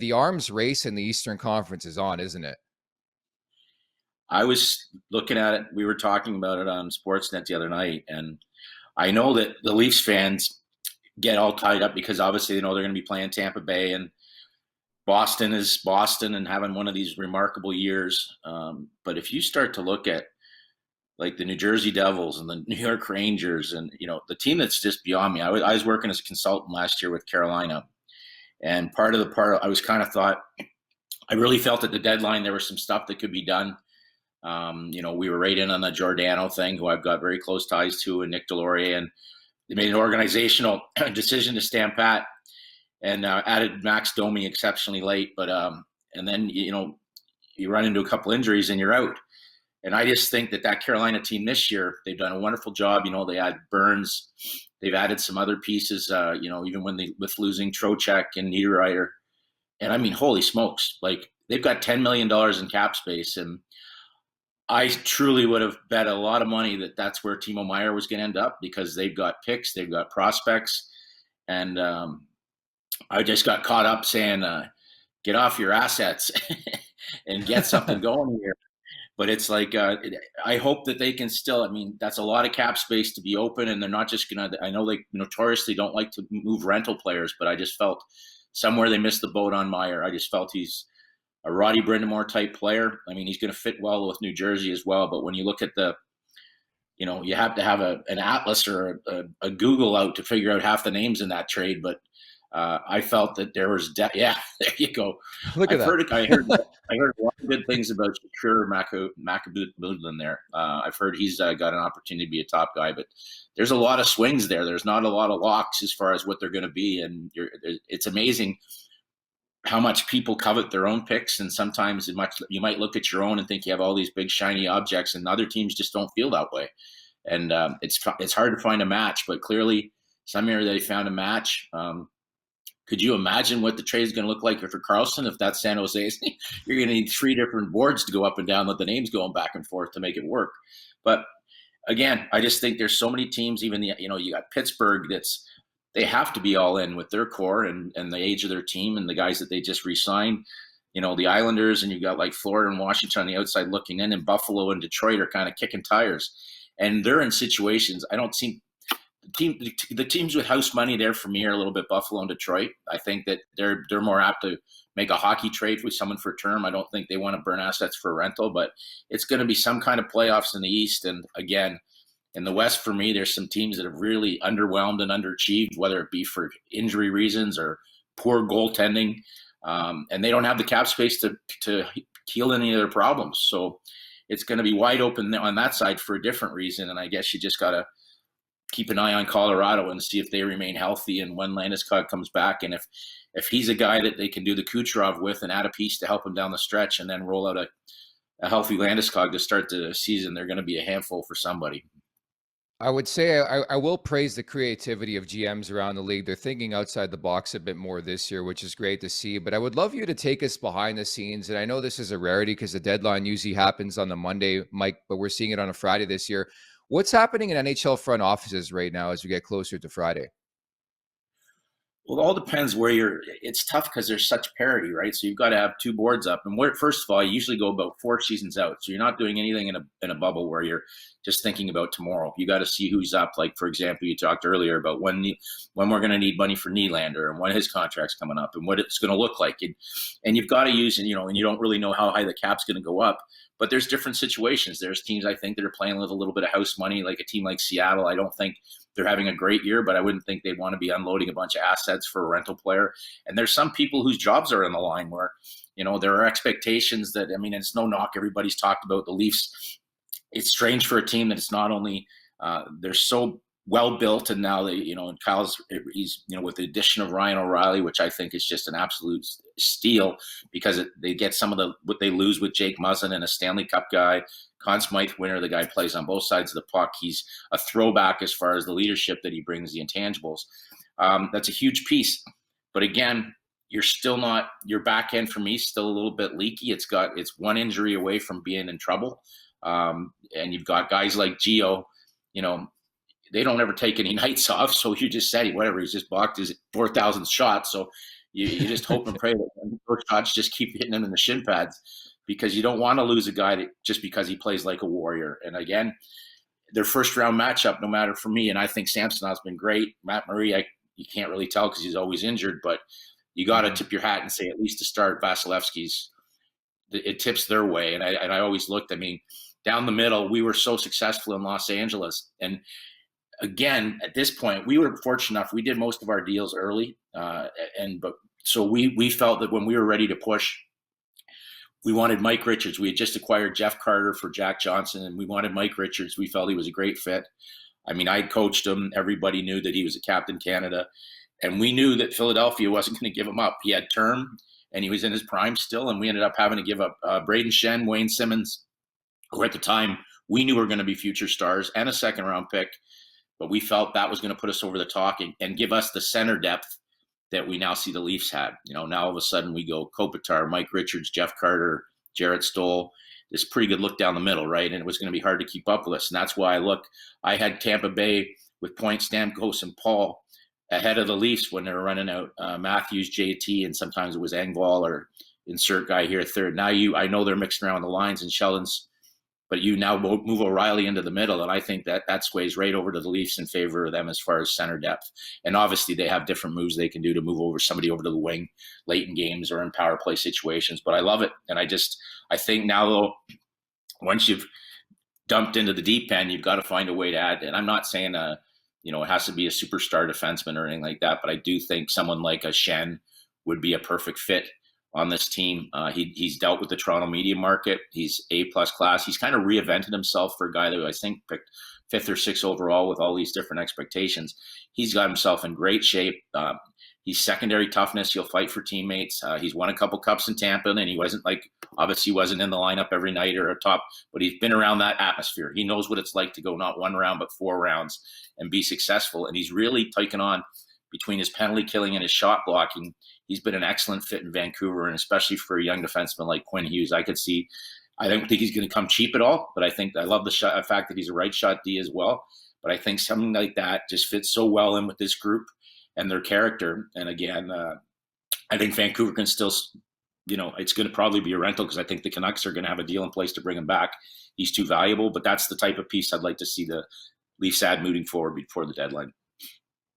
the arms race in the Eastern Conference is on, isn't it? I was looking at it. We were talking about it on Sportsnet the other night, and I know that the Leafs fans get all tied up because obviously they know they're going to be playing Tampa Bay, and Boston is Boston and having one of these remarkable years. But if you start to look at like the New Jersey Devils and the New York Rangers, and the team that's just beyond me. I was working as a consultant last year with Carolina, and part I was kind of thought I really felt at the deadline there was some stuff that could be done. We were right in on the Giordano thing, who I've got very close ties to, and Nick Delorier, and they made an organizational decision to stand pat and added Max Domi exceptionally late. But and then you run into a couple injuries and you're out. And I just think that Carolina team this year, they've done a wonderful job. They added Burns, they've added some other pieces. Even with losing Trocheck and Niederreiter, and I mean, holy smokes, like they've got $10 million in cap space, and I truly would have bet a lot of money that that's where Timo Meier was going to end up, because they've got picks, they've got prospects, and I just got caught up saying, get off your assets and get something going here. But it's like, I hope that they can still, I mean, that's a lot of cap space to be open, and they're not just going to, I know they notoriously don't like to move rental players, but I just felt somewhere they missed the boat on Meier. I just felt he's a Roddy Brind'Amour type player. I mean, he's going to fit well with New Jersey as well. But when you look at you have to have an atlas or a Google out to figure out half the names in that trade. But I felt that there was, yeah, there you go. Look at that. I heard a lot of good things about Shakur Makabudlin there. I've heard he's got an opportunity to be a top guy, but there's a lot of swings there. There's not a lot of locks as far as what they're going to be, and it's amazing how much people covet their own picks, and sometimes you might look at your own and think you have all these big shiny objects, and other teams just don't feel that way. And it's hard to find a match, but clearly some area they found a match. Could you imagine what the trade is going to look like for Carlson if that's San Jose? You're going to need 3 different boards to go up and down with the names going back and forth to make it work. But again, I just think there's so many teams, even you got Pittsburgh, they have to be all in with their core and the age of their team and the guys that they just re-signed. The Islanders, and you got like Florida and Washington on the outside looking in, and Buffalo and Detroit are kind of kicking tires. And they're in situations, I don't see the teams with house money there for me are a little bit Buffalo and Detroit. I think that they're more apt to make a hockey trade with someone for a term. I don't think they want to burn assets for a rental, but it's going to be some kind of playoffs in the East. And again, in the West, for me, there's some teams that have really underwhelmed and underachieved, whether it be for injury reasons or poor goaltending. And they don't have the cap space to heal any of their problems. So it's going to be wide open on that side for a different reason. And I guess you just got to keep an eye on Colorado and see if they remain healthy and when Landeskog comes back. And if he's a guy that they can do the Kucherov with and add a piece to help him down the stretch and then roll out a healthy Landeskog to start the season, they're going to be a handful for somebody. I would say I will praise the creativity of GMs around the league. They're thinking outside the box a bit more this year, which is great to see. But I would love you to take us behind the scenes. And I know this is a rarity because the deadline usually happens on the Monday, Mike, but we're seeing it on a Friday this year. What's happening in NHL front offices right now as we get closer to Friday? Well, it all depends where it's tough because there's such parity, right? So you've got to have 2 boards up. And first of all, you usually go about 4 seasons out. So you're not doing anything in a bubble where you're just thinking about tomorrow. You got to see who's up. Like, for example, you talked earlier about when we're going to need money for Nylander and when his contract's coming up and what it's going to look like. And you've got to use, and you don't really know how high the cap's going to go up. But there's different situations. There's teams, I think, that are playing with a little bit of house money, like a team like Seattle. I don't think they're having a great year, but I wouldn't think they'd want to be unloading a bunch of assets for a rental player. And there's some people whose jobs are on the line where, there are expectations that, I mean, it's no knock. Everybody's talked about the Leafs. It's strange for a team that it's not only they're so well built, and now and he's with the addition of Ryan O'Reilly, which I think is just an absolute steal because they get some of what they lose with Jake Muzzin and a Stanley Cup guy, Conn Smythe winner. The guy plays on both sides of the puck. He's a throwback as far as the leadership that he brings, the intangibles. That's a huge piece. But again, you're still not, your back end for me is still a little bit leaky. It's 1 injury away from being in trouble. And you've got guys like Gio, they don't ever take any nights off. So you just said, whatever, he's just blocked his 4,000th shot. So You just hope and pray that those shots just keep hitting him in the shin pads, because you don't want to lose a guy just because he plays like a warrior. And again, their first round matchup, no matter for me, and I think Samsonov's been great. Matt Murray, you can't really tell because he's always injured, but you got to tip your hat and say, at least to start, Vasilevsky's, it tips their way. And I always looked, I mean, down the middle, we were so successful in Los Angeles. And again, at this point, we were fortunate enough. We did most of our deals early, so we felt that when we were ready to push, we wanted Mike Richards. We had just acquired Jeff Carter for Jack Johnson, and we wanted Mike Richards. We felt he was a great fit. I mean, I coached him. Everybody knew that he was a Captain Canada, and we knew that Philadelphia wasn't going to give him up. He had term, and he was in his prime still, and we ended up having to give up Braden Shen, Wayne Simmons, who at the time we knew were going to be future stars, and a second-round pick. But we felt that was going to put us over the top and give us the center depth that we now see the Leafs had. You know, now all of a sudden we go Kopitar, Mike Richards, Jeff Carter, Jarrett Stoll. It's a pretty good look down the middle, right? And it was going to be hard to keep up with us. And that's why I had Tampa Bay with Point, Stamkos, and Paul ahead of the Leafs when they were running out Matthews, JT, and sometimes it was Engvall or insert guy here third. Now I know they're mixing around the lines and Sheldon's, but you now move O'Reilly into the middle, and I think that sways right over to the Leafs in favor of them as far as center depth. And obviously they have different moves they can do to move somebody over to the wing late in games or in power play situations. But I love it, and I think now, though, once you've dumped into the deep end, you've got to find a way to add. And I'm not saying it has to be a superstar defenseman or anything like that, but I do think someone like a Shen would be a perfect fit on this team. He's dealt with the Toronto media market. He's A-plus class. He's kind of reinvented himself for a guy that I think picked 5th or 6th overall with all these different expectations. He's got himself in great shape. He's secondary toughness. He'll fight for teammates. He's won a couple cups in Tampa, and he wasn't obviously wasn't in the lineup every night or a top, but he's been around that atmosphere. He knows what it's like to go not 1 round, but 4 rounds and be successful. And he's really taken on, between his penalty killing and his shot blocking, he's been an excellent fit in Vancouver, and especially for a young defenseman like Quinn Hughes. I don't think he's going to come cheap at all, but I love the fact that he's a right shot D as well. But I think something like that just fits so well in with this group and their character. And again, I think Vancouver can still, it's going to probably be a rental because I think the Canucks are going to have a deal in place to bring him back. He's too valuable, but that's the type of piece I'd like to see the Leafs add moving forward before the deadline.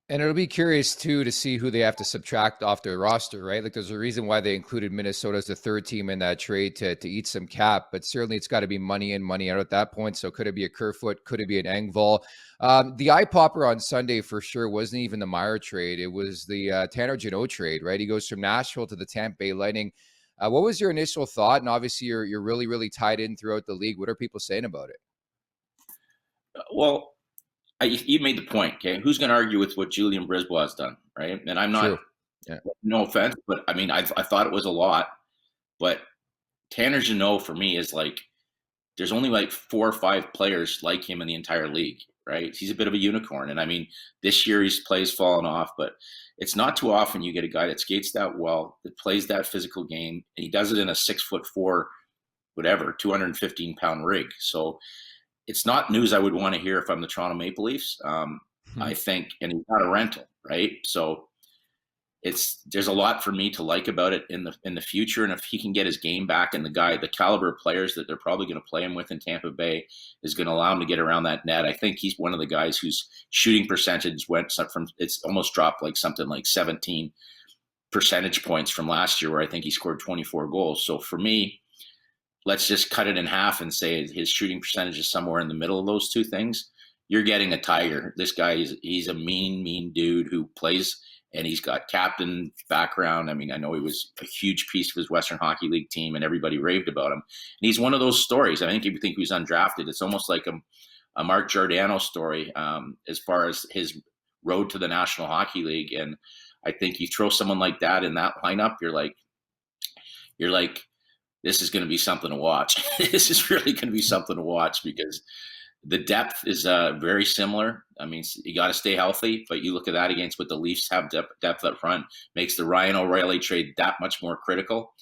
And it'll be curious, too, to see who they have to subtract off their roster, right? Like, there's a reason why they included Minnesota as the 3rd team in that trade to eat some cap, but certainly it's got to be money in, money out at that point. So could it be a Kerfoot? Could it be an Engvall? The eye popper on Sunday for sure wasn't even the Meyer trade. It was the Tanner Jeannot trade, right? He goes from Nashville to the Tampa Bay Lightning. What was your initial thought? And obviously you're really, really tied in throughout the league. What are people saying about it? Well, you made the point, okay? Who's going to argue with what Julian Brisbois has done, right? And I'm not, no offense, but I mean, I thought it was a lot. But Tanner Jeannot for me is there's only 4 or 5 players like him in the entire league, right? He's a bit of a unicorn. And I mean, this year his play's fallen off, but it's not too often you get a guy that skates that well, that plays that physical game, and he does it in a 6'4", 215-pound rig. So it's not news I would want to hear if I'm the Toronto Maple Leafs. I think, and he's not a rental, right? So there's a lot for me to like about it in the future. And if he can get his game back, and the caliber of players that they're probably going to play him with in Tampa Bay is going to allow him to get around that net, I think he's one of the guys whose shooting percentage it's almost dropped something like 17 percentage points from last year, where I think he scored 24 goals. So for me, let's just cut it in half and say his shooting percentage is somewhere in the middle of those two things. You're getting a tiger. This guy he's a mean dude who plays, and he's got captain background. I mean, I know he was a huge piece of his Western Hockey League team, and everybody raved about him. And he's one of those stories. I think if you think he was undrafted, it's almost like a Mark Giordano story as far as his road to the National Hockey League. And I think you throw someone like that in that lineup, you're like, this is going to be something to watch. This is really going to be something to watch, because the depth is very similar. I mean, you got to stay healthy, but you look at that against what the Leafs have depth up front, makes the Ryan O'Reilly trade that much more critical.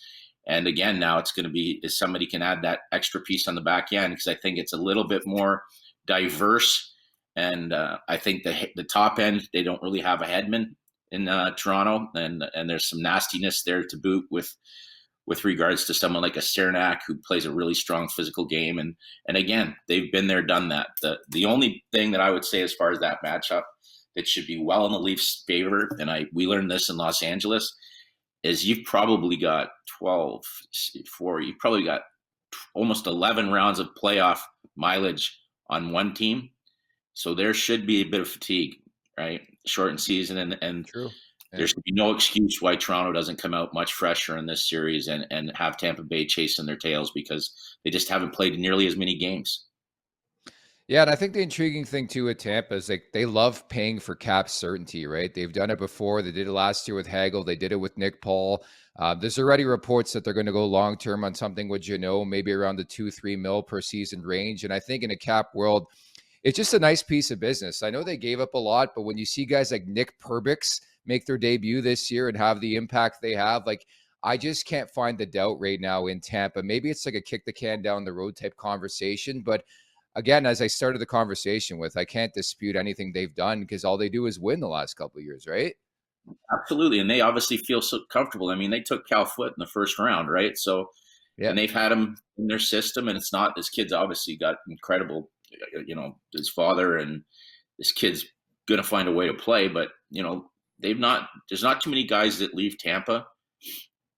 And again, now it's going to be if somebody can add that extra piece on the back end, because I think it's a little bit more diverse. And I think the top end, they don't really have a Hedman. in Toronto, and there's some nastiness there to boot with regards to someone like a Cernak who plays a really strong physical game. And again, they've been there, done that. The only thing that I would say as far as that matchup that should be well in the Leafs' favor, and we learned this in Los Angeles, is you've probably got 4, you've probably got almost 11 rounds of playoff mileage on one team. So there should be a bit of fatigue, right? Shortened season, and True. there should be no excuse why Toronto doesn't come out much fresher in this series and have Tampa Bay chasing their tails, because they just haven't played nearly as many games. Yeah, and I think the intriguing thing too with Tampa is like they love paying for cap certainty, right? They've done it before. They did it last year with Hagel. They did it with Nick Paul. There's already reports that they're going to go long term on something with Jeannot, maybe around the 2-3 mil per season range. And I think in a cap world, it's just a nice piece of business. I know they gave up a lot, but when you see guys like Nick Perbix make their debut this year and have the impact they have, like I just can't find the doubt right now in Tampa. Maybe it's like a kick the can down the road type conversation, but again, as I started the conversation with, I can't dispute anything they've done because all they do is win the last couple of years, right? Absolutely. And they obviously feel so comfortable. I mean, they took Cal Foot in the first round, right? So, Yeah. and they've had him in their system, and it's not, this kid's obviously got incredible, his father, and this kid's going to find a way to play, but, there's not too many guys that leave Tampa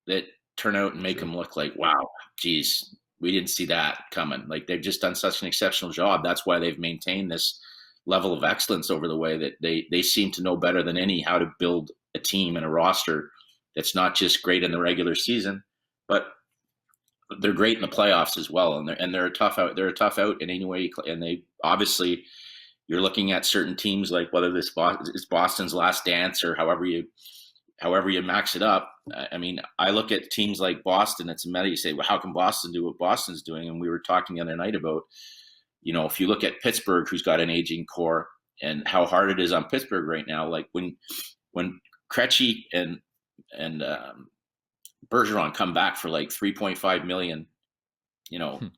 that turn out and make True. them look like, wow, geez, we didn't see that coming. Like, they've just done such an exceptional job. That's why they've maintained this level of excellence over the way, that they seem to know better than any how to build a team and a roster that's not just great in the regular season, but they're great in the playoffs as well. And they're a tough out. They're a tough out in any way. And they obviously, you're looking at certain teams like whether this is Boston's last dance or however you max it up. I mean, I look at teams like Boston. It's a meta. You say, well, how can Boston do what Boston's doing? And we were talking the other night about, if you look at Pittsburgh, who's got an aging core, and how hard it is on Pittsburgh right now. Like when Krejci and Bergeron come back for like 3.5 million,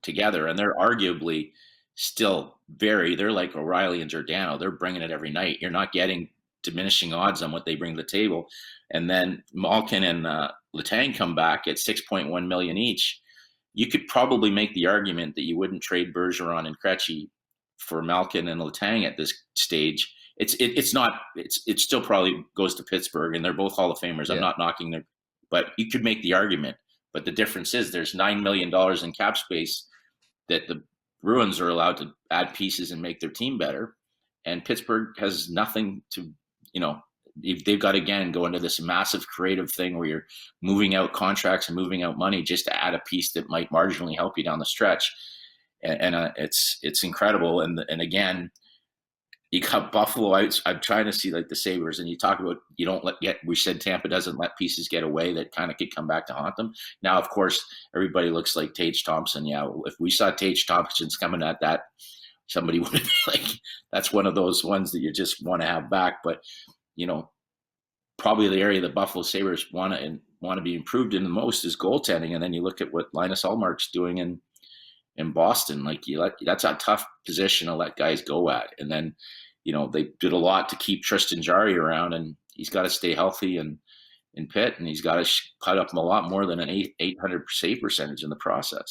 together, and they're arguably still they're like O'Reilly and Giordano. They're bringing it every night. You're not getting diminishing odds on what they bring to the table. And then Malkin and Letang come back at 6.1 million each. You could probably make the argument that you wouldn't trade Bergeron and Krejci for Malkin and Letang at this stage. It still probably goes to Pittsburgh, and they're both Hall of Famers. I'm Yeah. not knocking their, but you could make the argument. But the difference is there's $9 million in cap space that the Bruins are allowed to add pieces and make their team better. And Pittsburgh has nothing to, they've got to, again, go into this massive creative thing where you're moving out contracts and moving out money just to add a piece that might marginally help you down the stretch. And it's incredible. And again, you cut Buffalo out. I'm trying to see like the Sabres, and you talk about we said Tampa doesn't let pieces get away that kind of could come back to haunt them. Now, of course, everybody looks like Tage Thompson. Yeah, if we saw Tage Thompson's coming at that, somebody would be like, that's one of those ones that you just want to have back. But, probably the area the Buffalo Sabres want to be improved in the most is goaltending. And then you look at what Linus Ullmark's doing in Boston. Like, that's a tough position to let guys go at. And then, they did a lot to keep Tristan Jarry around, and he's got to stay healthy and in Pitt, and he's got to put up a lot more than an 800 save percentage in the process.